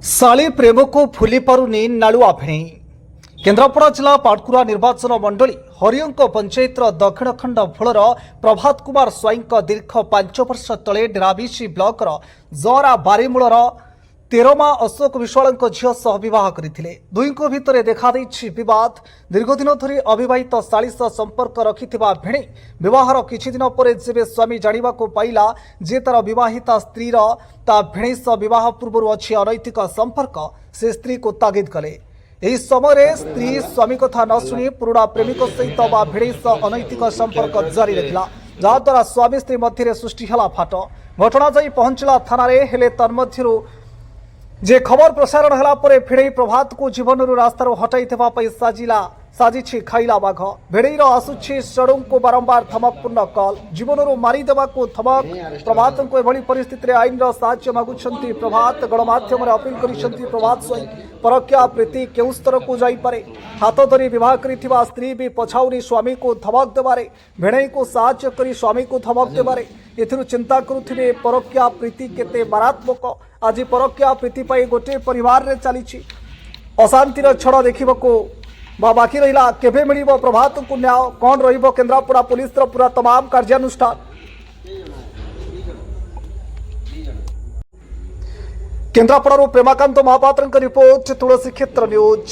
साली प्रेम को फुली पारुनी नालुआ भेणी। केन्द्रापड़ा जिला पाटकुरा निर्वाचन मंडली हरियंक पंचायतर दक्षिण खंड फूलर प्रभात कुमार स्वाईं दीर्घ 5 वर्ष तले डेराबिशी ब्लॉकर जरा बारीमूलर तेरमा अशोक विश्वाल झील सह बह करते दुईों भितर देखा बद दीर्घदिन धरी अविवाहित शाली सह संपर्क रखि भेणी बहर किछि दिन पर जेबे स्वामी जानिबा को पाइला जे तार विवाहिता स्त्रीर ता भेणी सह बह पूर्व अच्छी अनैतिक संपर्क से स्त्री को तागिद कले। ଏହି ସମୟରେ ସ୍ତ୍ରୀ ସ୍ୱାମୀ କଥା ନ ଶୁଣି ପୁରୁଣା ପ୍ରେମିକ ସହିତ ବା ଭିଣେଇ ସହ ଅନୈତିକ ସମ୍ପର୍କ ଜାରି ରଖିଲା, ଯାହାଦ୍ୱାରା ସ୍ୱାମୀ ସ୍ତ୍ରୀ ମଧ୍ୟରେ ସୃଷ୍ଟି ହେଲା ଫାଟ। ଘଟଣା ଯାଇ ପହଞ୍ଚିଲା ଥାନାରେ, ହେଲେ ତନ୍ମଧ୍ୟରୁ ଯେ ଖବର ପ୍ରସାରଣ ହେଲା ପରେ ଭିଣେଇ ପ୍ରଭାତକୁ ଜୀବନରୁ ରାସ୍ତାରୁ ହଟାଇଥିବା ପାଇଁ ସାଜିଛି ଖାଇଲା ବାଘ। ଭିଣେଇର ଆସୁଛି ସଡ଼ୁଙ୍କୁ ବାରମ୍ବାର ଧମକପୂର୍ଣ୍ଣ କଲ୍, ଜୀବନରୁ ମାରିଦେବାକୁ ଧମକ। ପ୍ରଭାତଙ୍କୁ ଏଭଳି ପରିସ୍ଥିତିରେ ଆଇନର ସାହାଯ୍ୟ ମାଗୁଛନ୍ତି ପ୍ରଭାତ। ଗଣମାଧ୍ୟମରେ ଅପିଲ କରିଛନ୍ତି ପ୍ରଭାତ ସ୍ୱାଇଁ। ପରକୀୟା ପ୍ରୀତି କେଉଁ ସ୍ତରକୁ ଯାଇପାରେ? ହାତ ଧରି ବିବାହ କରିଥିବା ସ୍ତ୍ରୀ ବି ପଛାଉନି ସ୍ୱାମୀକୁ ଧମକ ଦେବାରେ, ଭିଣେଇକୁ ସାହାଯ୍ୟ କରି ସ୍ୱାମୀକୁ ଧମକ ଦେବାରେ। ଏଥିରୁ ଚିନ୍ତା କରୁଥିବେ ପରକୀୟା ପ୍ରୀତି କେତେ ମାରାତ୍ମକ। ଆଜି ପରକୀୟା ପ୍ରୀତି ପାଇଁ ଗୋଟିଏ ପରିବାରରେ ଚାଲିଛି ଅଶାନ୍ତିର ଛଡ଼ ଦେଖିବାକୁ बाकी रहा केवे मिल प्रभात को न्याय कौन केन्द्रापड़ा पुलिस पूरा तमाम कार्यानुष्ठान। केन्द्रापड़ा प्रेमाकांत महापात्र रिपोर्ट, तुलसी क्षेत्र न्यूज।